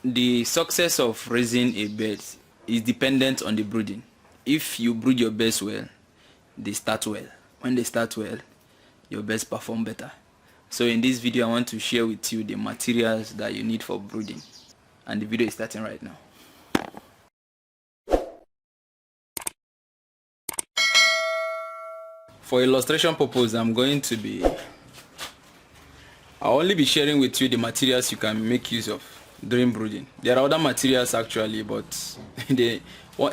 The success of raising a bird is dependent on the brooding. If you brood your birds well, they start well. When they start well, your birds perform better. So in this video, I want to share with you the materials that you need for brooding. And the video is starting right now. For illustration purpose, I'll only be sharing with you the materials you can make use of during brooding. There are other materials actually, but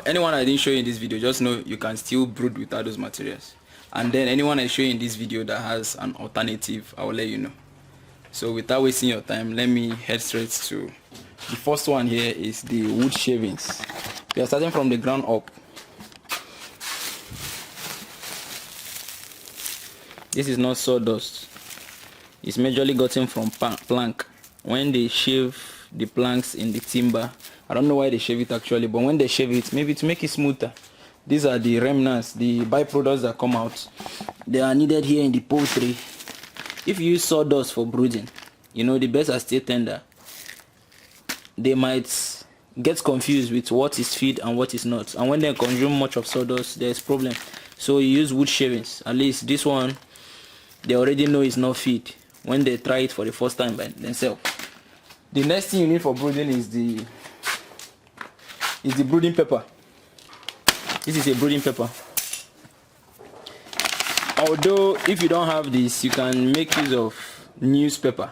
anyone I didn't show you in this video, just know you can still brood without those materials. And then anyone I show you in this video that has an alternative, I will let you know. So without wasting your time, let me head straight to the first one. Here is the wood shavings. We are starting from the ground up. This is not sawdust. It's majorly gotten from plank. When they shave the planks in the timber, I don't know why they shave it actually, but when they shave it, maybe to make it smoother. These are the remnants, the byproducts that come out. They are needed here in the poultry. If you use sawdust for brooding, the birds are still tender. They might get confused with what is feed and what is not. And when they consume much of sawdust, there's problem. So you use wood shavings. At least this one, they already know it's not feed when they try it for the first time by themselves. The next thing you need for brooding is the brooding pepper. This is a brooding pepper. Although if you don't have this, you can make use of newspaper.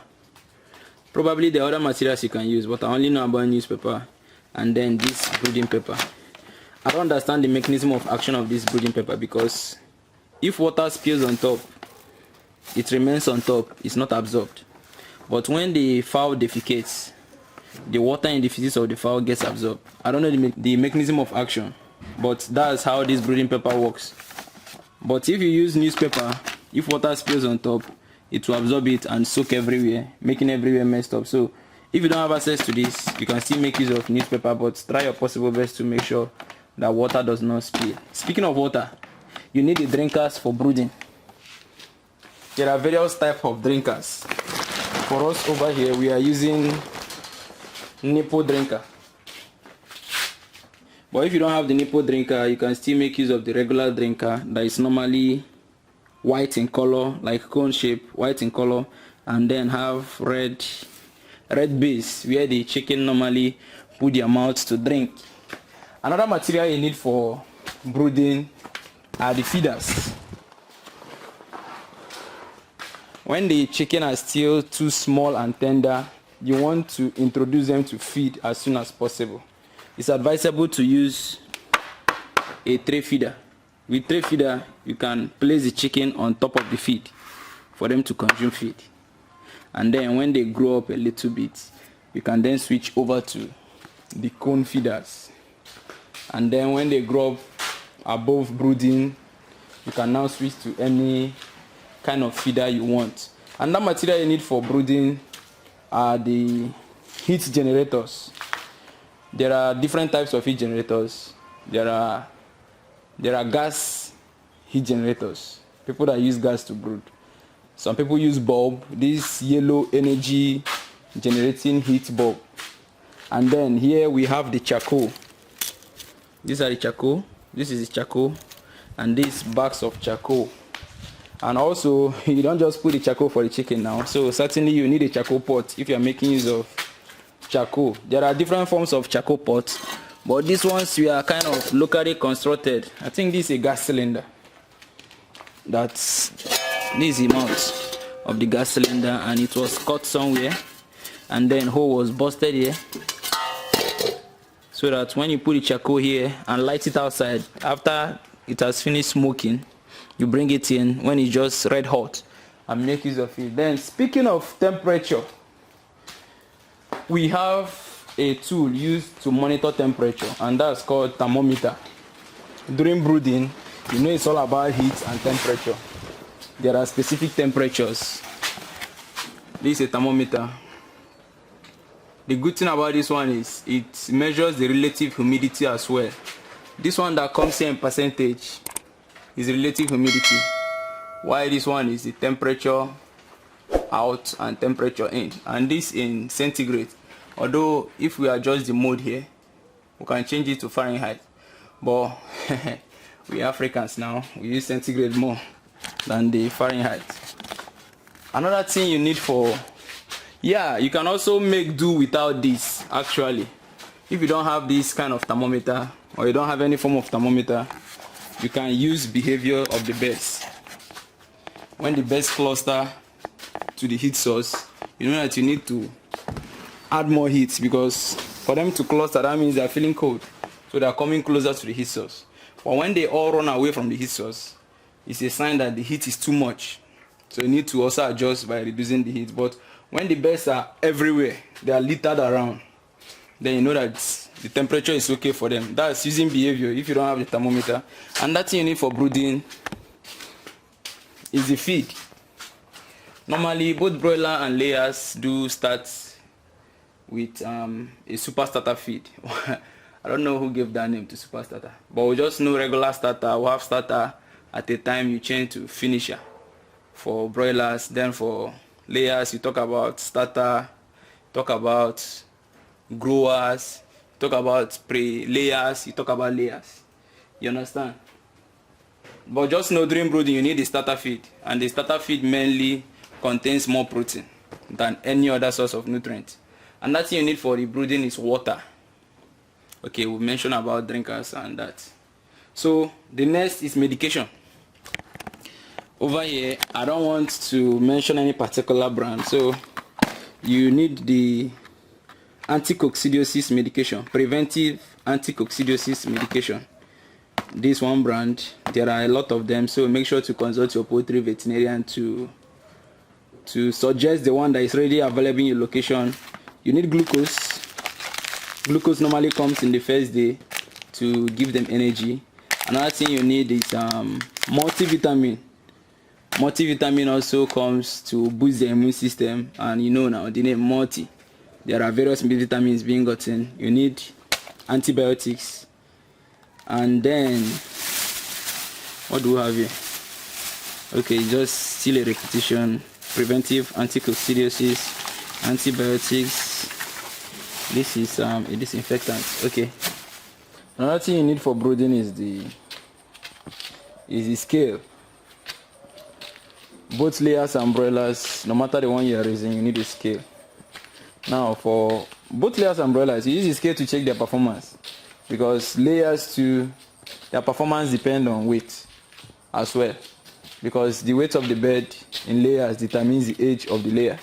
Probably the other materials you can use, but I only know about newspaper and then this brooding pepper. I don't understand the mechanism of action of this brooding pepper, because if water spills on top, it remains on top, it's not absorbed. But when the fowl defecates, the water in the feces of the fowl gets absorbed. I don't know the mechanism of action, but that's how this brooding pepper works. But if you use newspaper, if water spills on top, it will absorb it and soak everywhere, making everywhere messed up. So if you don't have access to this, you can still make use of newspaper, but try your possible best to make sure that water does not spill. Speaking of water, you need the drinkers for brooding. There are various types of drinkers. For us over here, we are using nipple drinker. But if you don't have the nipple drinker, you can still make use of the regular drinker that is normally white in color, like cone shape, white in color, and then have red base where the chicken normally put their mouths to drink. Another material you need for brooding are the feeders. When the chicken are still too small and tender, you want to introduce them to feed as soon as possible. It's advisable to use a tray feeder. With tray feeder, you can place the chicken on top of the feed for them to consume feed. And then when they grow up a little bit, you can then switch over to the cone feeders. And then when they grow up above brooding, you can now switch to any kind of feeder you want. And that material you need for brooding are the heat generators. There are different types of heat generators. There are gas heat generators, people that use gas to brood. Some people use bulb, this yellow energy generating heat bulb. And then here we have the charcoal. These are the charcoal. This is the charcoal, and these bags of charcoal. And also, you don't just put the charcoal for the chicken now. So certainly you need a charcoal pot if you are making use of charcoal. There are different forms of charcoal pots, but these ones we are kind of locally constructed. I think this is a gas cylinder. This is the mouth of the gas cylinder, and it was cut somewhere, and then hole was busted here, so that when you put the charcoal here and light it outside, after it has finished smoking, you bring it in when it's just red hot and make use of it. Then speaking of temperature, we have a tool used to monitor temperature, and that's called thermometer. During brooding, it's all about heat and temperature. There are specific temperatures. This is a thermometer. The good thing about this one is it measures the relative humidity as well. This one that comes here in percentage is relative humidity, while this one is the temperature out and temperature in, and this in centigrade. Although if we adjust the mode here, we can change it to Fahrenheit, but we Africans now, we use centigrade more than the Fahrenheit. Another thing you need for, yeah, you can also make do without this. Actually, if you don't have this kind of thermometer, or you don't have any form of thermometer, you can use behavior of the birds. When the birds cluster to the heat source, you know that you need to add more heat, because for them to cluster, that means they're feeling cold, so they're coming closer to the heat source. But when they all run away from the heat source, it's a sign that the heat is too much, so you need to also adjust by reducing the heat. But when the birds are everywhere, they are littered around, then you know that the temperature is okay for them. That's using behavior if you don't have the thermometer. And that thing you need for brooding is the feed. Normally both broiler and layers do start with a super starter feed. I don't know who gave that name to super starter, but we just know regular starter. We have starter at a time, you change to finisher for broilers. Then for layers, you talk about starter, talk about growers, talk about pre-layers, you talk about layers. You understand? But just know during brooding you need the starter feed, and the starter feed mainly contains more protein than any other source of nutrient. And that thing you need for the brooding is water. Okay, we mentioned about drinkers and that. So the next is medication. Over here, I don't want to mention any particular brand, so you need the anti-coccidiosis medication, preventive anti-coccidiosis medication. This one brand, there are a lot of them, so make sure to consult your poultry veterinarian to suggest the one that is readily available in your location. You need glucose. Glucose normally comes in the first day to give them energy. Another thing you need is multivitamin. Multivitamin also comes to boost the immune system, and you know now the name multi. There are various vitamins being gotten. You need antibiotics, and then what do we have here? Okay, just still a repetition. Preventive anti-coccidiosis, antibiotics. This is a disinfectant. Okay. Another thing you need for brooding is the scale. Both layers and broilers, no matter the one you are raising, you need a scale. Now for both layers and broilers, you use the scale to check their performance, because layers too, their performance depend on weight as well, because the weight of the bird in layers determines the age of the layer.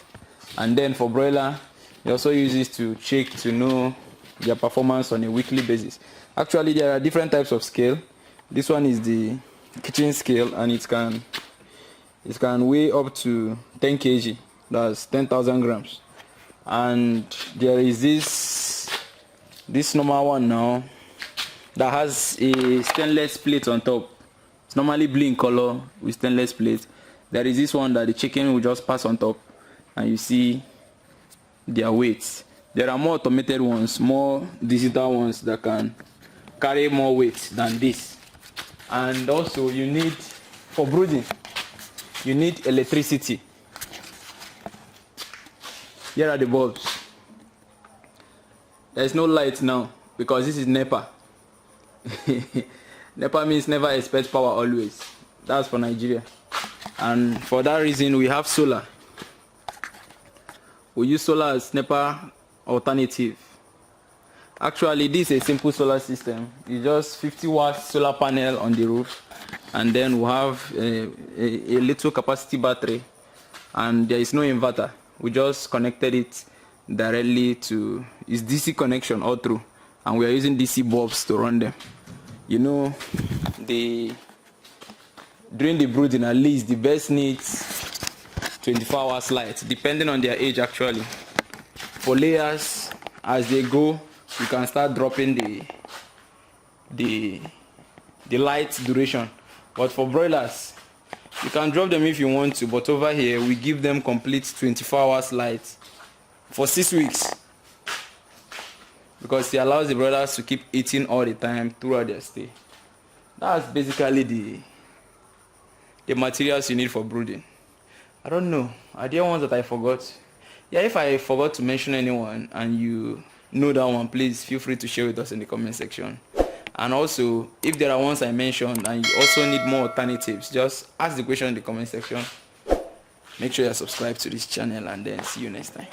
And then for broiler, you also use this to check to know their performance on a weekly basis. Actually, there are different types of scale. This one is the kitchen scale, and it can weigh up to 10 kg, that's 10,000 grams. And there is this normal one now that has a stainless plate on top. It's normally blue in color with stainless plate. There is this one that the chicken will just pass on top, and you see their weights. There are more automated ones, more digital ones that can carry more weight than this. And also you need, for brooding, you need electricity. Here are the bulbs. There's no light now because this is NEPA. NEPA means never expect power always. That's for Nigeria. And for that reason we have solar. We use solar as NEPA alternative. Actually, this is a simple solar system. It's just 50 watt solar panel on the roof, and then we have a little capacity battery, and there is no inverter. We just connected it directly to, it's DC connection all through, and we are using DC bulbs to run them. You know, during the brooding, at least the birds needs 24 hours light, depending on their age. Actually, for layers, as they go, you can start dropping the light duration. But for broilers, you can drop them if you want to, but over here we give them complete 24 hours light for 6 weeks, because it allows the broilers to keep eating all the time throughout their stay. That's basically the materials you need for brooding. I don't know, are there ones that I forgot? Yeah, if I forgot to mention anyone and you know that one, please feel free to share with us in the comment section. And also, if there are ones I mentioned and you also need more alternatives, just ask the question in the comment section. Make sure you're subscribed to this channel, and then see you next time.